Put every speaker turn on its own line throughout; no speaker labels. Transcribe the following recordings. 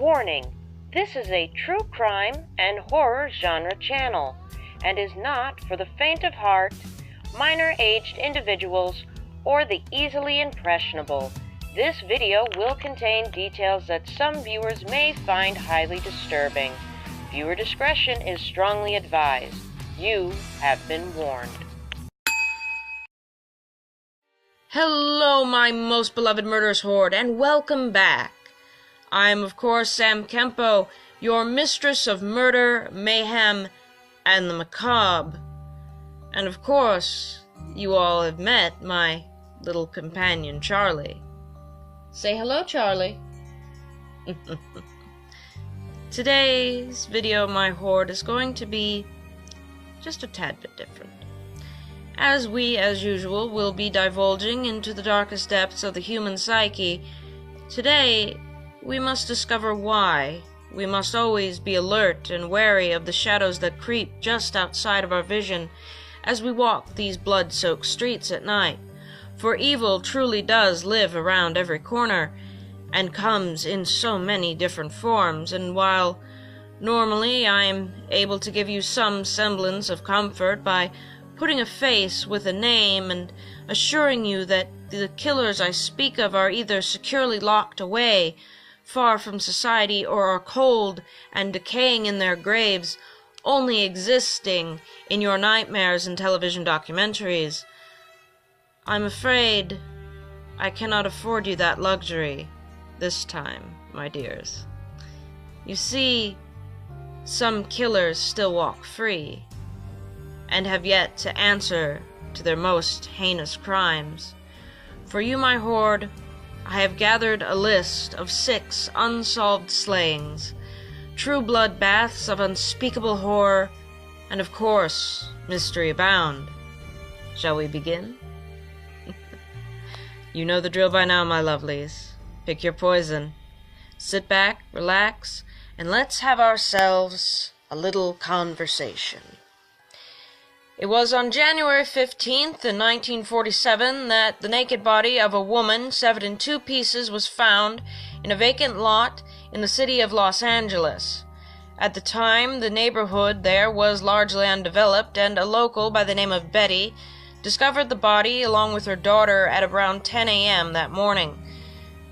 Warning: this is a true crime and horror genre channel and is not for the faint of heart, minor-aged individuals, or the easily impressionable. This video will contain details that some viewers may find highly disturbing. Viewer discretion is strongly advised. You have been warned.
Hello, my most beloved murderous horde, and welcome back. I'm, of course, Sam Kempo, your mistress of murder, mayhem, and the macabre. And, of course, you all have met my little companion, Charlie. Say hello, Charlie. Today's video, my horde, is going to be just a tad bit different. As we, as usual, will be divulging into the darkest depths of the human psyche, today we must discover why we must always be alert and wary of the shadows that creep just outside of our vision as we walk these blood-soaked streets at night. For evil truly does live around every corner, and comes in so many different forms, and while normally I am able to give you some semblance of comfort by putting a face with a name and assuring you that the killers I speak of are either securely locked away, far from society, or are cold and decaying in their graves, only existing in your nightmares and television documentaries, I'm afraid I cannot afford you that luxury this time, my dears. You see, some killers still walk free, and have yet to answer to their most heinous crimes. For you, my horde, I have gathered a list of 6 unsolved slayings, true bloodbaths of unspeakable horror, and of course, mystery abound. Shall we begin? You know the drill by now, my lovelies. Pick your poison. Sit back, relax, and let's have ourselves a little conversation. It was on January 15th in 1947 that the naked body of a woman severed in 2 pieces was found in a vacant lot in the city of Los Angeles. At the time, the neighborhood there was largely undeveloped, and a local by the name of Betty discovered the body along with her daughter at around 10 a.m. that morning.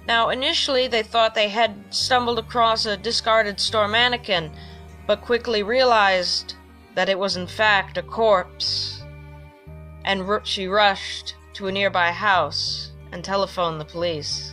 Now, initially they thought they had stumbled across a discarded store mannequin, but quickly realized that it was in fact a corpse, and she rushed to a nearby house and telephoned the police.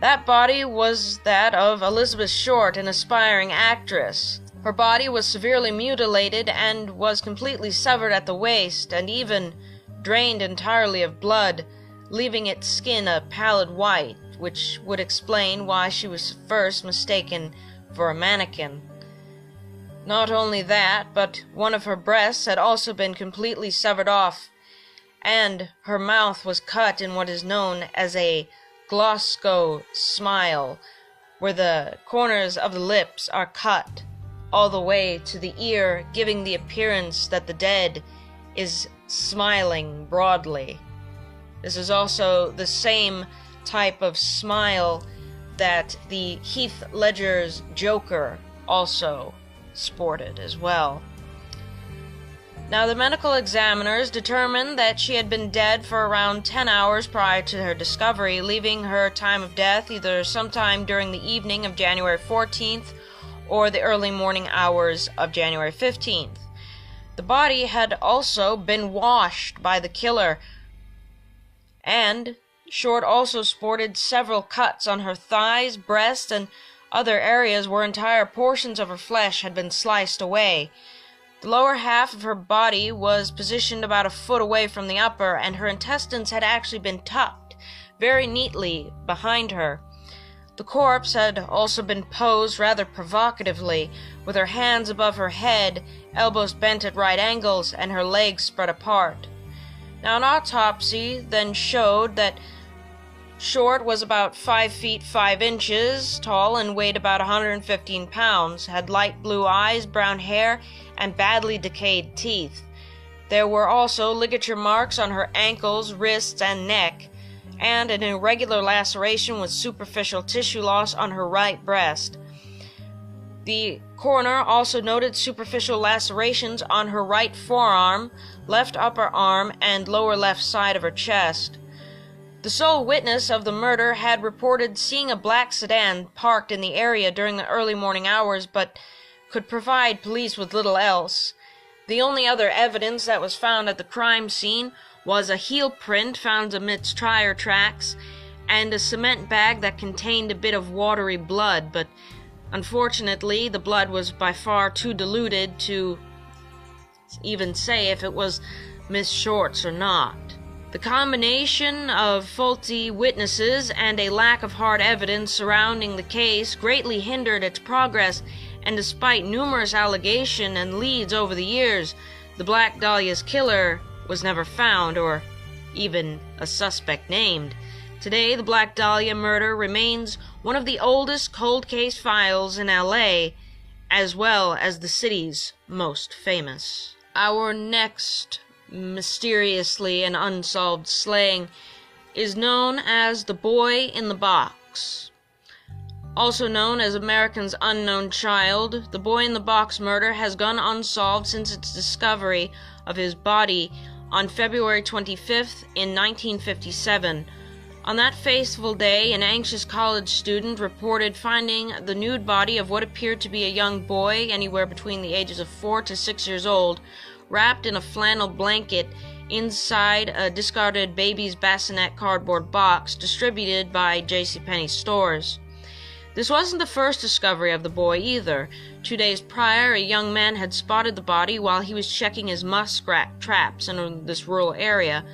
That body was that of Elizabeth Short, an aspiring actress. Her body was severely mutilated and was completely severed at the waist and even drained entirely of blood, leaving its skin a pallid white, which would explain why she was first mistaken for a mannequin. Not only that, but one of her breasts had also been completely severed off, and her mouth was cut in what is known as a Glasgow smile, where the corners of the lips are cut all the way to the ear, giving the appearance that the dead is smiling broadly. This is also the same type of smile that the Heath Ledger's Joker also sported as well. Now, the medical examiners determined that she had been dead for around 10 hours prior to her discovery, leaving her time of death either sometime during the evening of January 14th or the early morning hours of January 15th. The body had also been washed by the killer, and Short also sported several cuts on her thighs, breast, and other areas where entire portions of her flesh had been sliced away. The lower half of her body was positioned about a foot away from the upper, and her intestines had actually been tucked very neatly behind her. The corpse had also been posed rather provocatively, with her hands above her head, elbows bent at right angles, and her legs spread apart. Now, an autopsy then showed that Short was about 5 feet 5 inches tall and weighed about 115 pounds, had light blue eyes, brown hair, and badly decayed teeth. There were also ligature marks on her ankles, wrists, and neck, and an irregular laceration with superficial tissue loss on her right breast. The coroner also noted superficial lacerations on her right forearm, left upper arm, and lower left side of her chest. The sole witness of the murder had reported seeing a black sedan parked in the area during the early morning hours, but could provide police with little else. The only other evidence that was found at the crime scene was a heel print found amidst tire tracks and a cement bag that contained a bit of watery blood, but unfortunately the blood was by far too diluted to even say if it was Miss Short's or not. The combination of faulty witnesses and a lack of hard evidence surrounding the case greatly hindered its progress, and despite numerous allegations and leads over the years, the Black Dahlia's killer was never found or even a suspect named. Today, the Black Dahlia murder remains one of the oldest cold case files in LA, as well as the city's most famous. Our next mysteriously and unsolved slaying is known as the boy in the box. Also known as American's Unknown Child, the boy in the box murder has gone unsolved since its discovery of his body on February 25th in 1957. On that fateful day, an anxious college student reported finding the nude body of what appeared to be a young boy anywhere between the ages of 4 to 6 years old, wrapped in a flannel blanket inside a discarded baby's bassinet cardboard box distributed by JCPenney stores. This wasn't the first discovery of the boy either. 2 days prior, a young man had spotted the body while he was checking his muskrat traps in this rural area.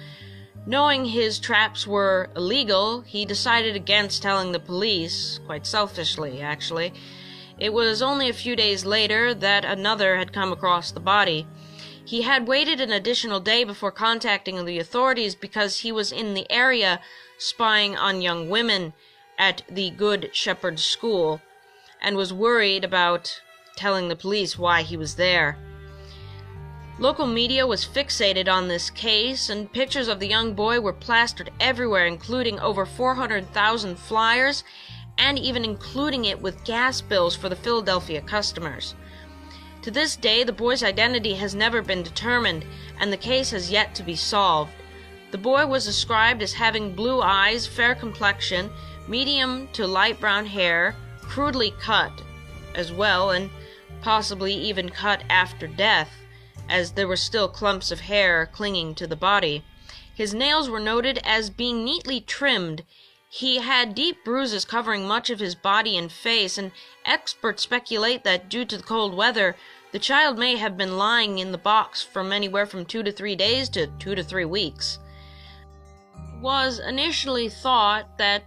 Knowing his traps were illegal, he decided against telling the police, quite selfishly, actually. It was only a few days later that another had come across the body. He had waited an additional day before contacting the authorities because he was in the area spying on young women at the Good Shepherd School and was worried about telling the police why he was there. Local media was fixated on this case, and pictures of the young boy were plastered everywhere, including over 400,000 flyers and even including it with gas bills for the Philadelphia customers. To this day, the boy's identity has never been determined, and the case has yet to be solved. The boy was described as having blue eyes, fair complexion, medium to light brown hair, crudely cut as well, and possibly even cut after death, as there were still clumps of hair clinging to the body. His nails were noted as being neatly trimmed. He had deep bruises covering much of his body and face, and experts speculate that due to the cold weather, the child may have been lying in the box from anywhere from 2 to 3 days to 2 to 3 weeks. It was initially thought that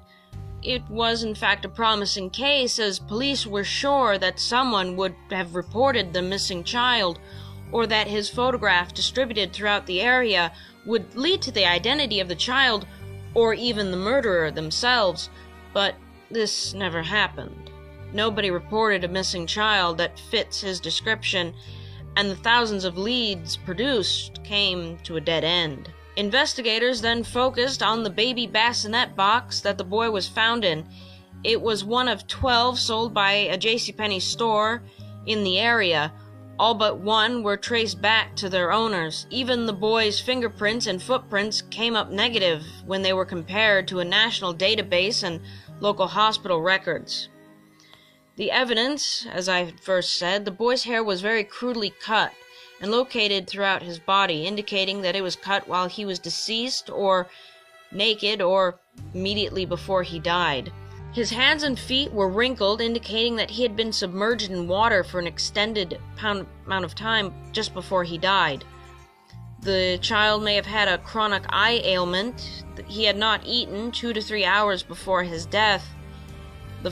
it was in fact a promising case, as police were sure that someone would have reported the missing child, or that his photograph distributed throughout the area would lead to the identity of the child or even the murderer themselves, but this never happened. Nobody reported a missing child that fits his description, and the thousands of leads produced came to a dead end. Investigators then focused on the baby bassinet box that the boy was found in. It was one of 12 sold by a JCPenney store in the area. All but one were traced back to their owners. Even the boy's fingerprints and footprints came up negative when they were compared to a national database and local hospital records. The evidence, as I first said, the boy's hair was very crudely cut and located throughout his body, indicating that it was cut while he was deceased or naked or immediately before he died. His hands and feet were wrinkled, indicating that he had been submerged in water for an extended amount of time just before he died. The child may have had a chronic eye ailment. He had not eaten 2 to 3 hours before his death. The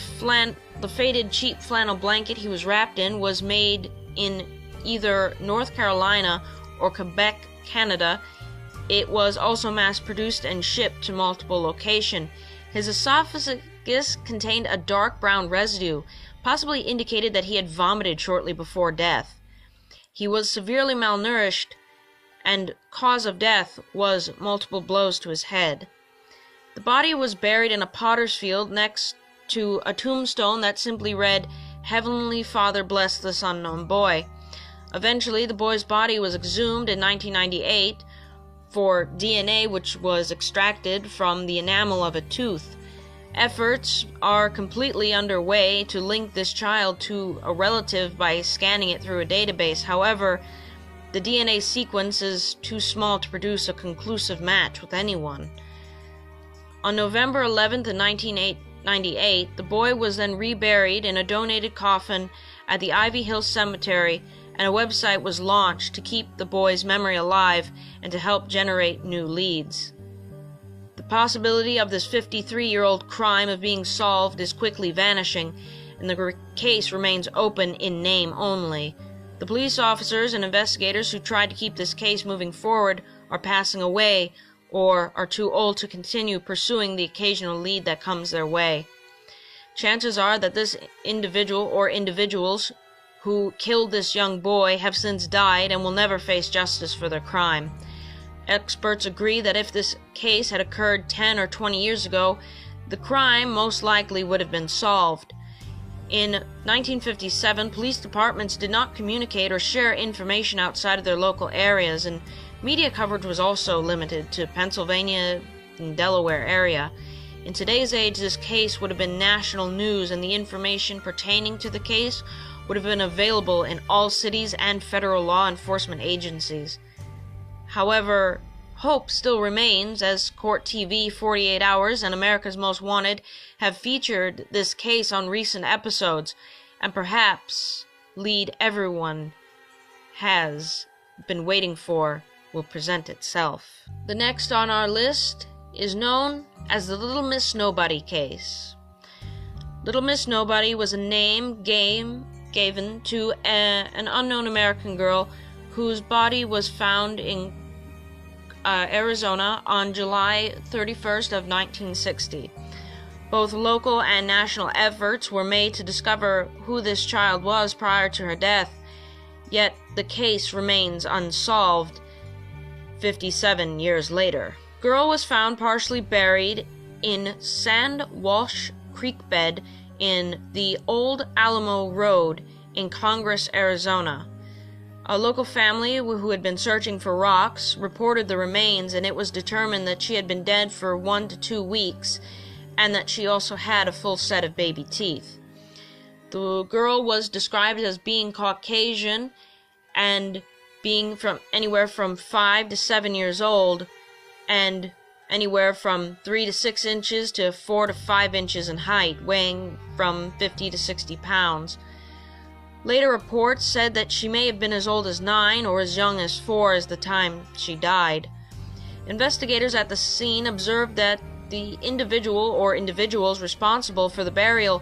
faded cheap flannel blanket he was wrapped in was made in either North Carolina or Quebec, Canada. It was also mass-produced and shipped to multiple locations. His esophagus contained a dark brown residue, possibly indicated that he had vomited shortly before death. He was severely malnourished, and cause of death was multiple blows to his head. The body was buried in a potter's field next to a tombstone that simply read, "Heavenly Father bless this unknown boy." Eventually, the boy's body was exhumed in 1998 for DNA, which was extracted from the enamel of a tooth. Efforts are completely underway to link this child to a relative by scanning it through a database. However, the DNA sequence is too small to produce a conclusive match with anyone. On November 11th of 1998, the boy was then reburied in a donated coffin at the Ivy Hill Cemetery, and a website was launched to keep the boy's memory alive and to help generate new leads. The possibility of this 53-year-old crime of being solved is quickly vanishing, and the case remains open in name only. The police officers and investigators who tried to keep this case moving forward are passing away or are too old to continue pursuing the occasional lead that comes their way. Chances are that this individual or individuals who killed this young boy have since died and will never face justice for their crime. Experts agree that if this case had occurred 10 or 20 years ago, the crime most likely would have been solved. In 1957, police departments did not communicate or share information outside of their local areas, and media coverage was also limited to Pennsylvania and Delaware area. In today's age, this case would have been national news, and the information pertaining to the case would have been available in all cities and federal law enforcement agencies. However, hope still remains, as Court TV, 48 Hours, and America's Most Wanted have featured this case on recent episodes, and perhaps lead everyone has been waiting for will present itself. The next on our list is known as the Little Miss Nobody case. Little Miss Nobody was a name given to an unknown American girl whose body was found in Arizona on July 31st of 1960. Both local and national efforts were made to discover who this child was prior to her death, yet the case remains unsolved 57 years later. Girl was found partially buried in Sand Wash Creek bed in the Old Alamo Road in Congress, Arizona. A local family who had been searching for rocks reported the remains, and it was determined that she had been dead for 1 to 2 weeks and that she also had a full set of baby teeth. The girl was described as being Caucasian and being from anywhere from 5 to 7 years old and anywhere from 3 to 6 inches to 4 to 5 inches in height, weighing from 50 to 60 pounds. Later reports said that she may have been as old as 9 or as young as 4 as the time she died. Investigators at the scene observed that the individual or individuals responsible for the burial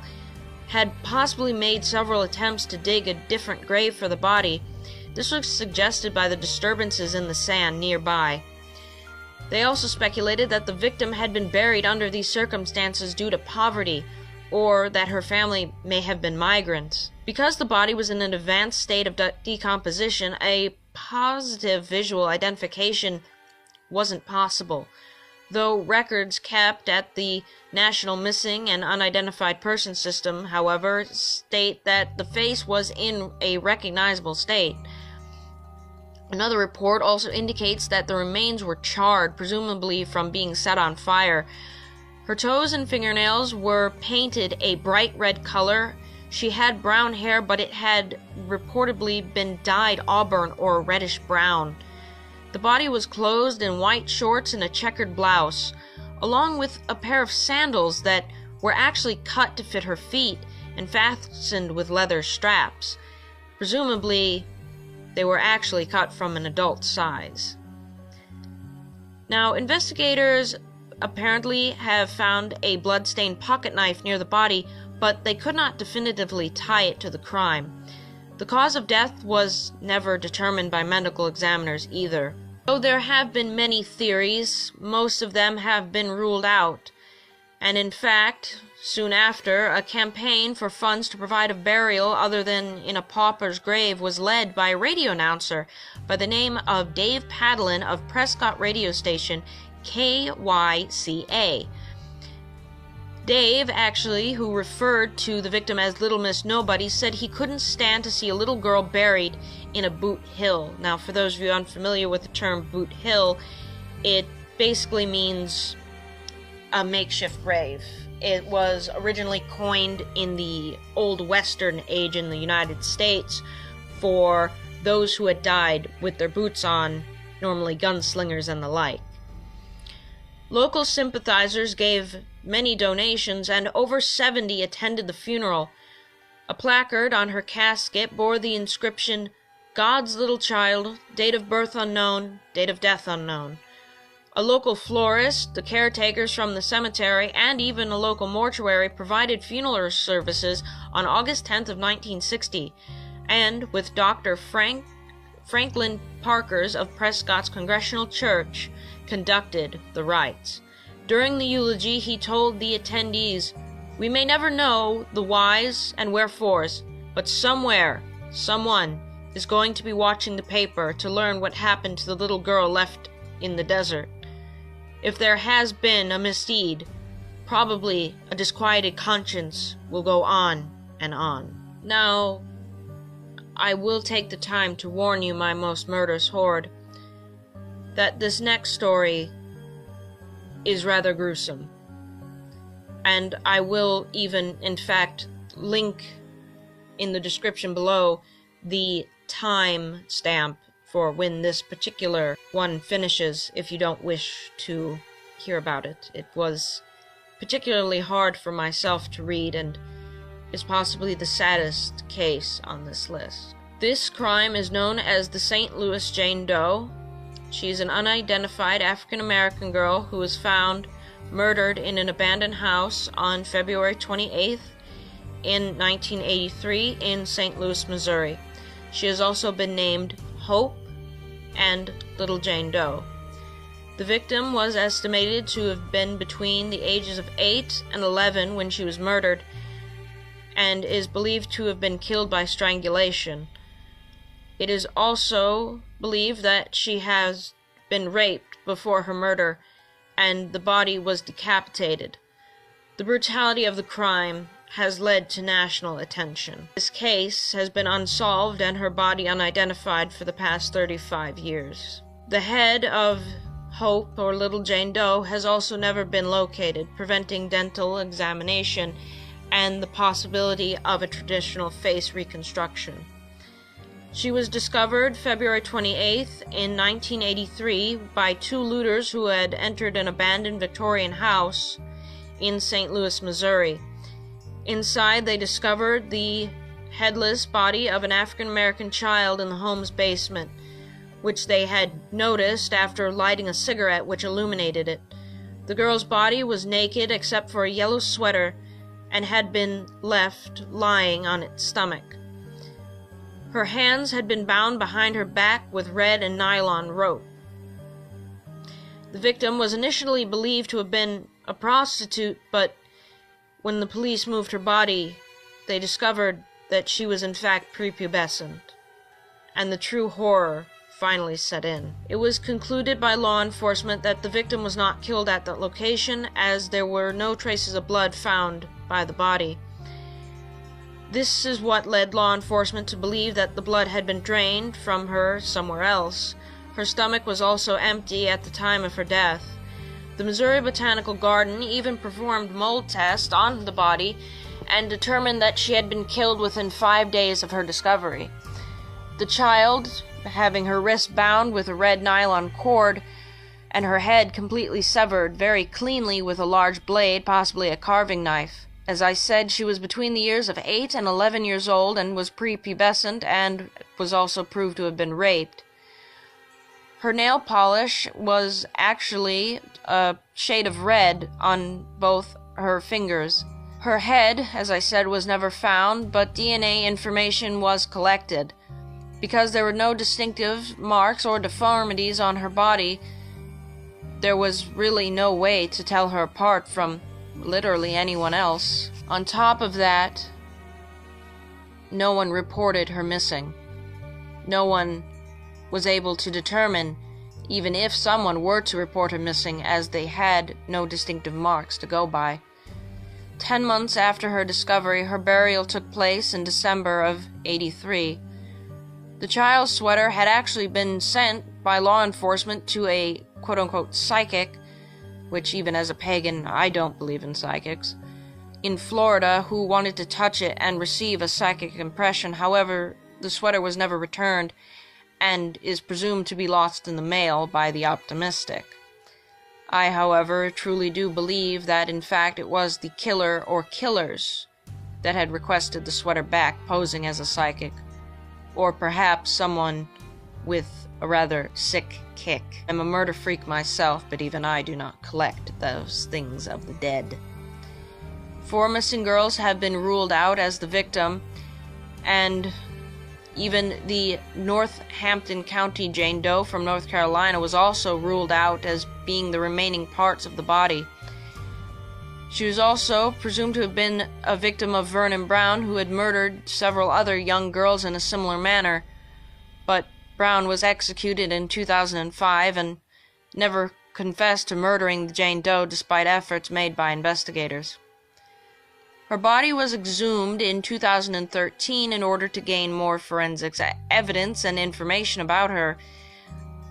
had possibly made several attempts to dig a different grave for the body. This was suggested by the disturbances in the sand nearby. They also speculated that the victim had been buried under these circumstances due to poverty, or that her family may have been migrants. Because the body was in an advanced state of decomposition, a positive visual identification wasn't possible, though records kept at the National Missing and Unidentified Person System, however, state that the face was in a recognizable state. Another report also indicates that the remains were charred, presumably from being set on fire. Her toes and fingernails were painted a bright red color. She had brown hair, but it had reportedly been dyed auburn or reddish brown. The body was clothed in white shorts and a checkered blouse, along with a pair of sandals that were actually cut to fit her feet and fastened with leather straps. Presumably, they were actually cut from an adult size. Now, investigators apparently have found a blood-stained pocket knife near the body, but they could not definitively tie it to the crime. The cause of death was never determined by medical examiners either. Though there have been many theories, most of them have been ruled out. And in fact, soon after, a campaign for funds to provide a burial other than in a pauper's grave was led by a radio announcer by the name of Dave Padlin of Prescott radio station KYCA. Dave, actually, who referred to the victim as Little Miss Nobody, said he couldn't stand to see a little girl buried in a boot hill. Now, for those of you unfamiliar with the term boot hill, it basically means a makeshift grave. It was originally coined in the Old Western age in the United States for those who had died with their boots on, normally gunslingers and the like. Local sympathizers gave many donations, and over 70 attended the funeral. A placard on her casket bore the inscription, "God's little child, date of birth unknown, date of death unknown." A local florist, the caretakers from the cemetery, and even a local mortuary provided funeral services on August 10th of 1960, and with Dr. Franklin Parkers of Prescott's Congregational Church, conducted the rites. During the eulogy, he told the attendees, "We may never know the whys and wherefores, but somewhere, someone is going to be watching the paper to learn what happened to the little girl left in the desert. If there has been a misdeed, probably a disquieted conscience will go on and on." Now, I will take the time to warn you, my most murderous horde, that this next story is rather gruesome. And I will even, in fact, link in the description below the time stamp for when this particular one finishes, if you don't wish to hear about it. It was particularly hard for myself to read, and is possibly the saddest case on this list. This crime is known as the St. Louis Jane Doe. She is an unidentified African-American girl who was found murdered in an abandoned house on February 28th in 1983 in St. Louis, Missouri. She has also been named Hope and Little Jane Doe. The victim was estimated to have been between the ages of 8 and 11 when she was murdered, and is believed to have been killed by strangulation. It is also believed that she has been raped before her murder, and the body was decapitated. The brutality of the crime has led to national attention. This case has been unsolved and her body unidentified for the past 35 years. The head of Hope, or Little Jane Doe, has also never been located, preventing dental examination and the possibility of a traditional face reconstruction. She was discovered February 28th in 1983 by two looters who had entered an abandoned Victorian house in St. Louis, Missouri. Inside, they discovered the headless body of an African-American child in the home's basement, which they had noticed after lighting a cigarette which illuminated it. The girl's body was naked except for a yellow sweater and had been left lying on its stomach. Her hands had been bound behind her back with red and nylon rope. The victim was initially believed to have been a prostitute, but when the police moved her body, they discovered that she was in fact prepubescent, and the true horror finally set in. It was concluded by law enforcement that the victim was not killed at that location, as there were no traces of blood found by the body. This is what led law enforcement to believe that the blood had been drained from her somewhere else. Her stomach was also empty at the time of her death. The Missouri Botanical Garden even performed mold tests on the body and determined that she had been killed within 5 days of her discovery. The child, having her wrists bound with a red nylon cord and her head completely severed very cleanly with a large blade, possibly a carving knife. As I said, she was between the years of 8 and 11 years old and was prepubescent and was also proved to have been raped. Her nail polish was actually a shade of red on both her fingers. Her head, as I said, was never found, but DNA information was collected. Because there were no distinctive marks or deformities on her body, there was really no way to tell her apart from literally anyone else. On top of that, no one reported her missing. No one was able to determine even if someone were to report her missing, as they had no distinctive marks to go by. 10 months after her discovery, her burial took place in December of '83. The child's sweater had actually been sent by law enforcement to a quote-unquote psychic, which even as a pagan, I don't believe in psychics, in Florida, who wanted to touch it and receive a psychic impression. However, the sweater was never returned and is presumed to be lost in the mail by the optimistic. I, however, truly do believe that in fact it was the killer or killers that had requested the sweater back, posing as a psychic, or perhaps someone with a rather sick kick. I'm a murder freak myself, but even I do not collect those things of the dead. 4 missing girls have been ruled out as the victim, and even the Northampton County Jane Doe from North Carolina was also ruled out as being the remaining parts of the body. She was also presumed to have been a victim of Vernon Brown, who had murdered several other young girls in a similar manner, but Brown was executed in 2005 and never confessed to murdering the Jane Doe despite efforts made by investigators. Her body was exhumed in 2013 in order to gain more forensics evidence and information about her,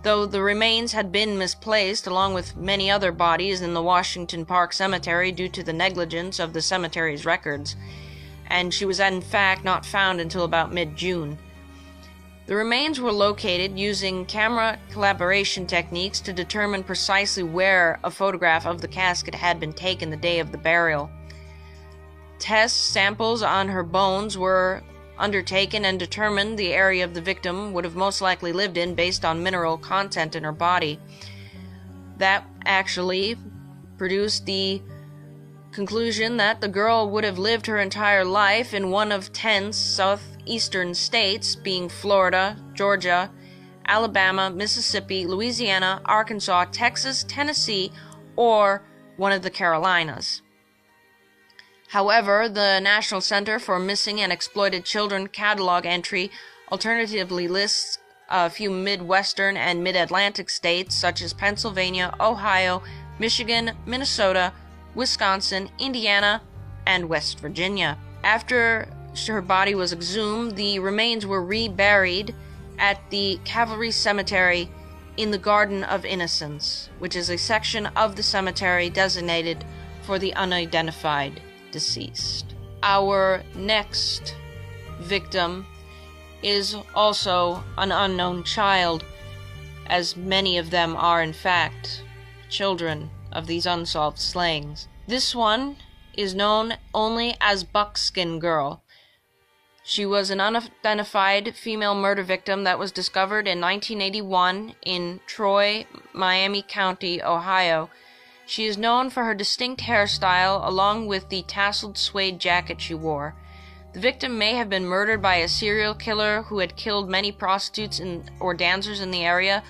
though the remains had been misplaced along with many other bodies in the Washington Park Cemetery due to the negligence of the cemetery's records, and she was in fact not found until about mid-June. The remains were located using camera collaboration techniques to determine precisely where a photograph of the casket had been taken the day of the burial. Test samples on her bones were undertaken and determined the area of the victim would have most likely lived in based on mineral content in her body. That actually produced the conclusion that the girl would have lived her entire life in one of 10 southeastern states, being Florida, Georgia, Alabama, Mississippi, Louisiana, Arkansas, Texas, Tennessee, or one of the Carolinas. However, the National Center for Missing and Exploited Children catalog entry alternatively lists a few Midwestern and Mid-Atlantic states such as Pennsylvania, Ohio, Michigan, Minnesota, Wisconsin, Indiana, and West Virginia. After her body was exhumed, the remains were reburied at the Cavalry Cemetery in the Garden of Innocence, which is a section of the cemetery designated for the unidentified deceased. Our next victim is also an unknown child, as many of them are in fact children of these unsolved slayings. This one is known only as Buckskin Girl. She was an unidentified female murder victim that was discovered in 1981 in Troy, Miami County, Ohio. She is known for her distinct hairstyle along with the tasseled suede jacket she wore. The victim may have been murdered by a serial killer who had killed many prostitutes or dancers in the area,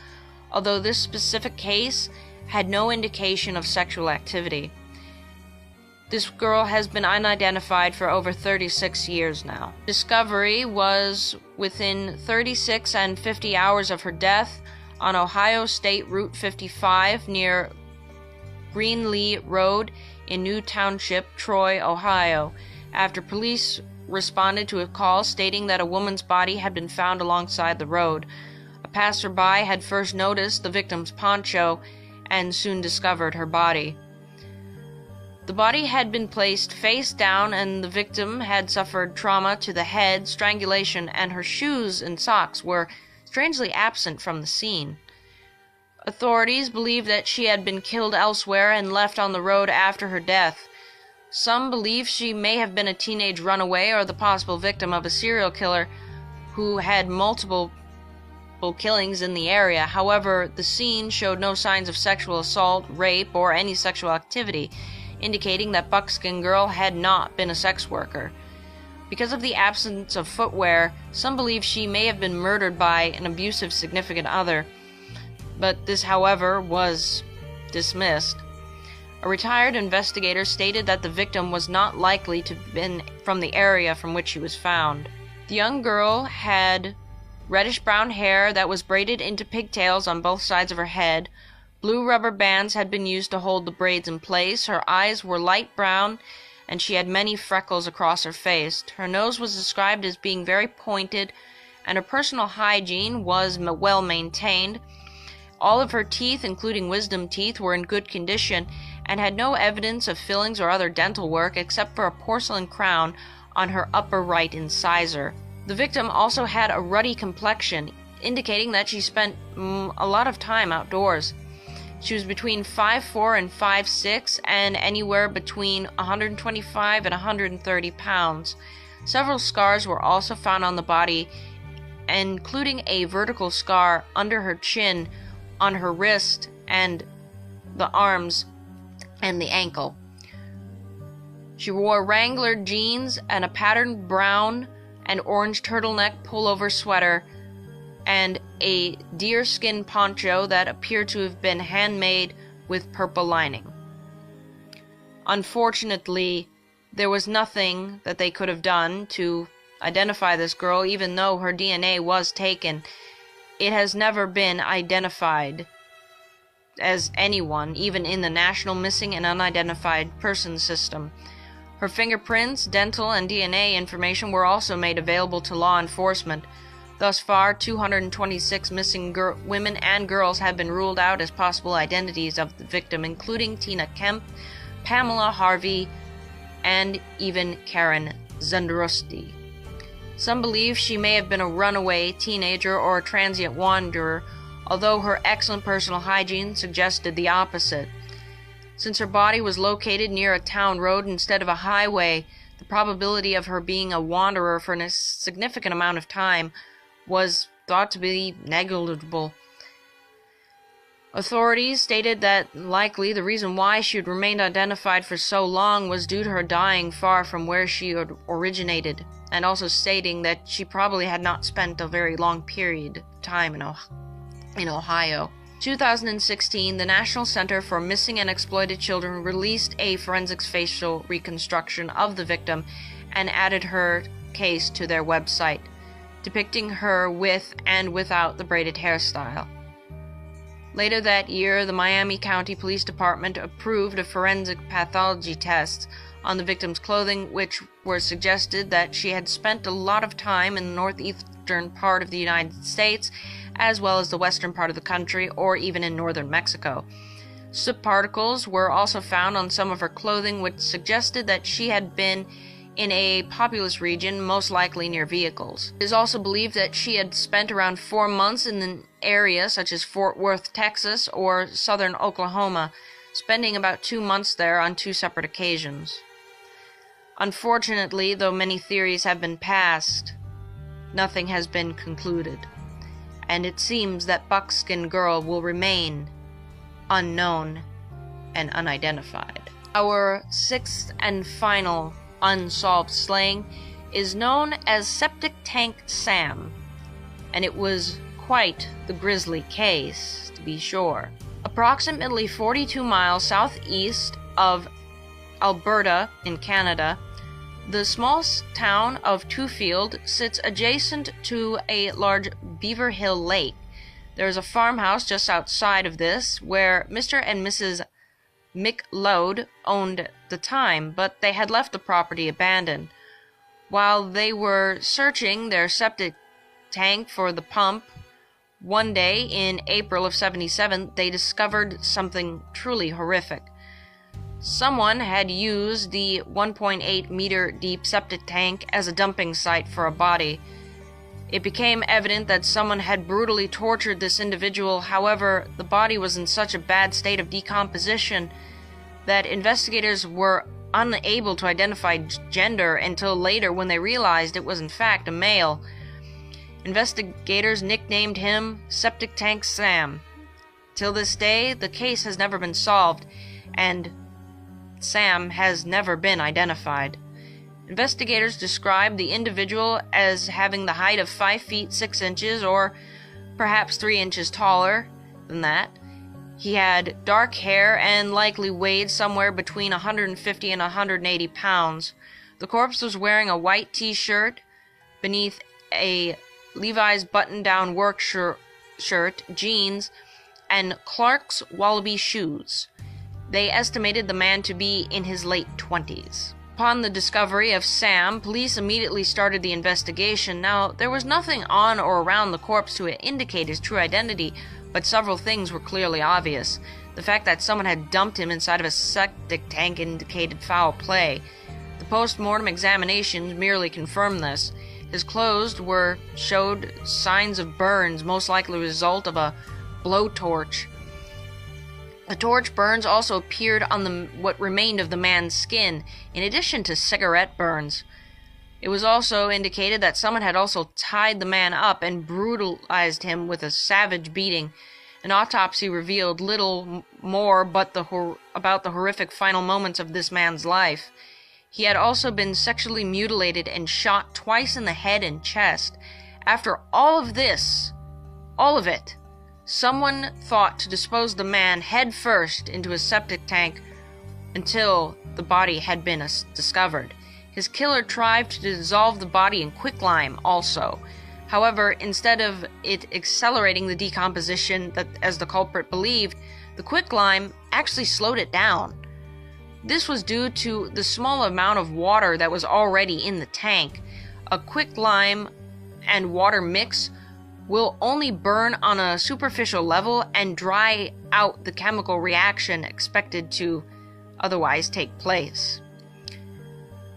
although this specific case had no indication of sexual activity. This girl has been unidentified for over 36 years now. Discovery was within 36 and 50 hours of her death on Ohio State Route 55 near Greenlee Road in New Township, Troy, Ohio, after police responded to a call stating that a woman's body had been found alongside the road. A passerby had first noticed the victim's poncho and soon discovered her body. The body had been placed face down, and the victim had suffered trauma to the head, strangulation, and her shoes and socks were strangely absent from the scene. Authorities believe that she had been killed elsewhere and left on the road after her death. Some believe she may have been a teenage runaway or the possible victim of a serial killer who had multiple killings in the area. However, the scene showed no signs of sexual assault, rape, or any sexual activity, indicating that Buckskin Girl had not been a sex worker. Because of the absence of footwear, some believe she may have been murdered by an abusive significant other, but this, however, was dismissed. A retired investigator stated that the victim was not likely to have been from the area from which she was found. The young girl had reddish-brown hair that was braided into pigtails on both sides of her head. Blue rubber bands had been used to hold the braids in place. Her eyes were light brown, and she had many freckles across her face. Her nose was described as being very pointed, and her personal hygiene was well maintained. All of her teeth, including wisdom teeth, were in good condition and had no evidence of fillings or other dental work except for a porcelain crown on her upper right incisor. The victim also had a ruddy complexion, indicating that she spent a lot of time outdoors. She was between 5'4" and 5'6", and anywhere between 125 and 130 pounds. Several scars were also found on the body, including a vertical scar under her chin, on her wrist, and the arms, and the ankle. She wore Wrangler jeans and a patterned brown and orange turtleneck pullover sweater, and a deerskin poncho that appeared to have been handmade with purple lining. Unfortunately, there was nothing that they could have done to identify this girl, even though her DNA was taken. It has never been identified as anyone, even in the National Missing and Unidentified Persons System. Her fingerprints, dental, and DNA information were also made available to law enforcement. Thus far, 226 missing women and girls have been ruled out as possible identities of the victim, including Tina Kemp, Pamela Harvey, and even Karen Zendrosti. Some believe she may have been a runaway teenager or a transient wanderer, although her excellent personal hygiene suggested the opposite. Since her body was located near a town road instead of a highway, the probability of her being a wanderer for a significant amount of time was thought to be negligible. Authorities stated that likely the reason why she had remained identified for so long was due to her dying far from where she had originated, and also stating that she probably had not spent a very long period of time in Ohio. 2016, the National Center for Missing and Exploited Children released a forensics facial reconstruction of the victim and added her case to their website, depicting her with and without the braided hairstyle. Later that year, the Miami County Police Department approved a forensic pathology test on the victim's clothing, which were suggested that she had spent a lot of time in the northeastern part of the United States, as well as the western part of the country, or even in northern Mexico. Soot particles were also found on some of her clothing, which suggested that she had been in a populous region, most likely near vehicles. It is also believed that she had spent around 4 months in an area such as Fort Worth, Texas, or southern Oklahoma, spending about 2 months there on 2 separate occasions. Unfortunately, though many theories have been passed, nothing has been concluded, and it seems that Buckskin Girl will remain unknown and unidentified. Our 6th and final unsolved slaying is known as Septic Tank Sam, and it was quite the grisly case, to be sure. Approximately 42 miles southeast of Alberta in Canada, the small town of Tewfield sits adjacent to a large Beaver Hill Lake. There is a farmhouse just outside of this where Mr. and Mrs. McLeod owned at the time, but they had left the property abandoned. While they were searching their septic tank for the pump, one day in April of '77, they discovered something truly horrific. Someone had used the 1.8 meter deep septic tank as a dumping site for a body. It became evident that someone had brutally tortured this individual. However, the body was in such a bad state of decomposition that investigators were unable to identify gender until later, when they realized it was in fact a male. Investigators nicknamed him Septic Tank Sam. Till this day, the case has never been solved, and Sam has never been identified. Investigators described the individual as having the height of 5 feet 6 inches, or perhaps 3 inches taller than that. He had dark hair and likely weighed somewhere between 150 and 180 pounds. The corpse was wearing a white t-shirt beneath a Levi's button-down work shirt, jeans, and Clark's Wallaby shoes. They estimated the man to be in his late 20s. Upon the discovery of Sam, police immediately started the investigation. Now, there was nothing on or around the corpse to indicate his true identity, but several things were clearly obvious. The fact that someone had dumped him inside of a septic tank indicated foul play. The post-mortem examinations merely confirmed this. His clothes showed signs of burns, most likely a result of a blowtorch. The torch burns also appeared on what remained of the man's skin, in addition to cigarette burns. It was also indicated that someone had also tied the man up and brutalized him with a savage beating. An autopsy revealed little more but about the horrific final moments of this man's life. He had also been sexually mutilated and shot twice in the head and chest. After all of this, all of it, someone thought to dispose the man head first into a septic tank until the body had been discovered. His killer tried to dissolve the body in quicklime also. However, instead of it accelerating the decomposition as the culprit believed, the quicklime actually slowed it down. This was due to the small amount of water that was already in the tank. A quicklime and water mix will only burn on a superficial level and dry out the chemical reaction expected to otherwise take place.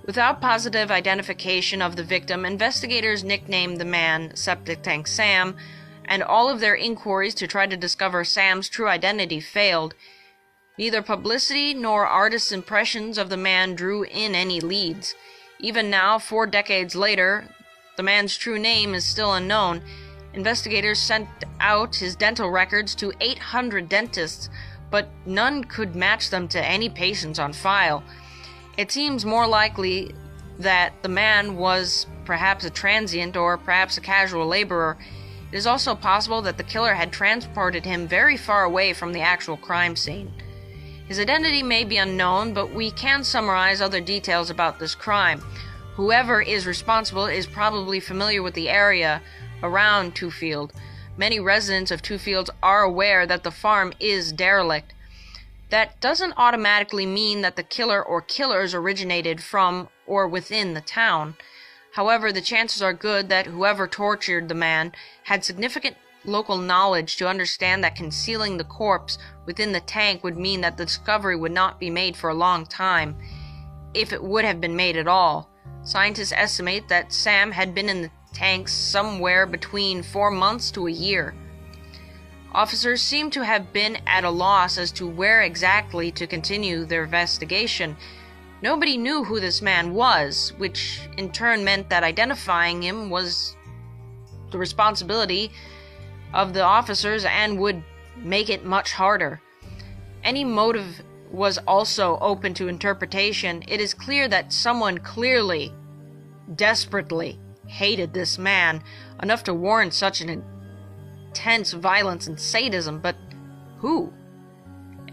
Without positive identification of the victim, investigators nicknamed the man Septic Tank Sam, and all of their inquiries to try to discover Sam's true identity failed. Neither publicity nor artists' impressions of the man drew in any leads. Even now, 4 decades later, the man's true name is still unknown. Investigators sent out his dental records to 800 dentists, but none could match them to any patients on file. It seems more likely that the man was perhaps a transient or perhaps a casual laborer. It is also possible that the killer had transported him very far away from the actual crime scene. His identity may be unknown, but we can summarize other details about this crime. Whoever is responsible is probably familiar with the area around Twofield. Many residents of Twofields are aware that the farm is derelict. That doesn't automatically mean that the killer or killers originated from or within the town. However, the chances are good that whoever tortured the man had significant local knowledge to understand that concealing the corpse within the tank would mean that the discovery would not be made for a long time, if it would have been made at all. Scientists estimate that Sam had been in the tanks somewhere between 4 months to a year. Officers seem to have been at a loss as to where exactly to continue their investigation. Nobody knew who this man was, which in turn meant that identifying him was the responsibility of the officers and would make it much harder. Any motive was also open to interpretation. It is clear that someone clearly, desperately hated this man, enough to warrant such an intense violence and sadism, but who?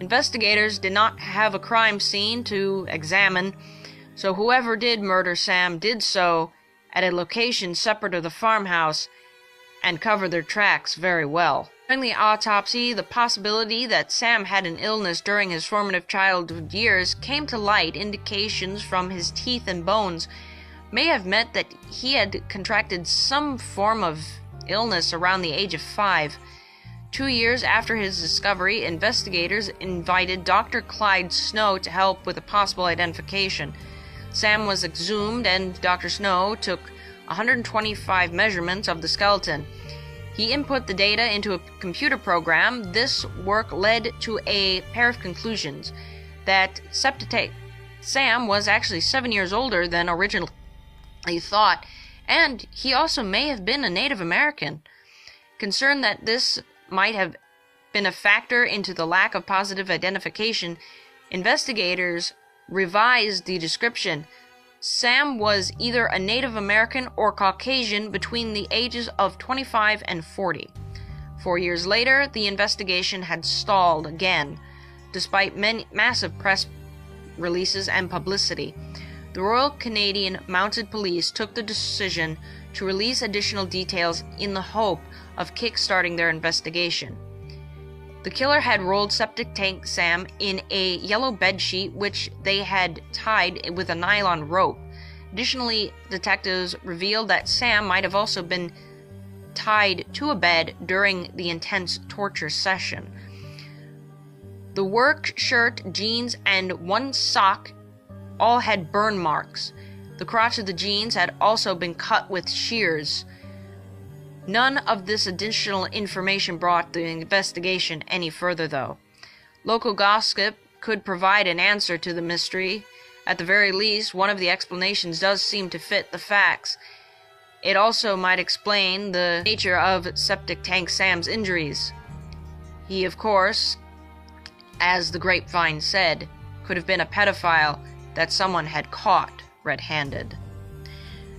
Investigators did not have a crime scene to examine, so whoever did murder Sam did so at a location separate of the farmhouse and covered their tracks very well. During the autopsy, the possibility that Sam had an illness during his formative childhood years came to light. Indications from his teeth and bones may have meant that he had contracted some form of illness around the age of 5. 2 years after his discovery, investigators invited Dr. Clyde Snow to help with a possible identification. Sam was exhumed and Dr. Snow took 125 measurements of the skeleton. He input the data into a computer program. This work led to a pair of conclusions: that Septic Sam was actually 7 years older than originally thought, and he also may have been a Native American. Concerned that this might have been a factor into the lack of positive identification, investigators revised the description. Sam was either a Native American or Caucasian between the ages of 25 and 40. 4 years later, the investigation had stalled again, despite many massive press releases and publicity. The Royal Canadian Mounted Police took the decision to release additional details in the hope of kick-starting their investigation. The killer had rolled Septic Tank Sam in a yellow bedsheet which they had tied with a nylon rope. Additionally, detectives revealed that Sam might have also been tied to a bed during the intense torture session. The work shirt, jeans, and one sock all had burn marks. The crotch of the jeans had also been cut with shears. None of this additional information brought the investigation any further, though. Local gossip could provide an answer to the mystery. At the very least, one of the explanations does seem to fit the facts. It also might explain the nature of Septic Tank Sam's injuries. He, of course, as the grapevine said, could have been a pedophile that someone had caught red-handed.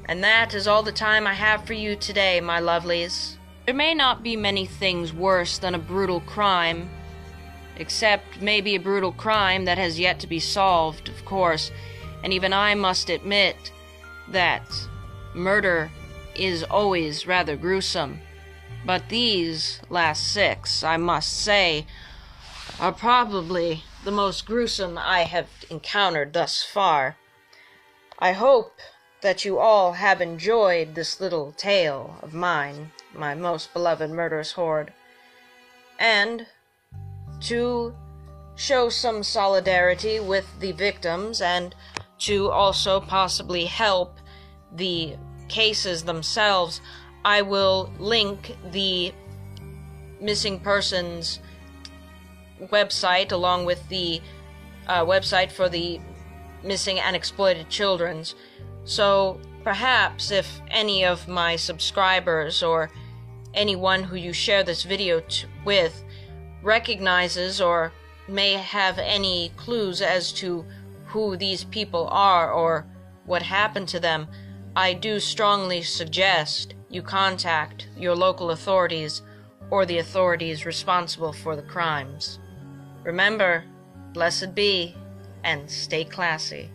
And that is all the time I have for you today, my lovelies. There may not be many things worse than a brutal crime, except maybe a brutal crime that has yet to be solved, of course, and even I must admit that murder is always rather gruesome. But these last 6, I must say, are probably the most gruesome I have encountered thus far. I hope that you all have enjoyed this little tale of mine, my most beloved murderous horde. And to show some solidarity with the victims and to also possibly help the cases themselves, I will link the missing persons website along with the website for the missing and exploited children's. So perhaps if any of my subscribers or anyone who you share this video with recognizes or may have any clues as to who these people are or what happened to them, I do strongly suggest you contact your local authorities or the authorities responsible for the crimes. Remember, blessed be, and stay classy.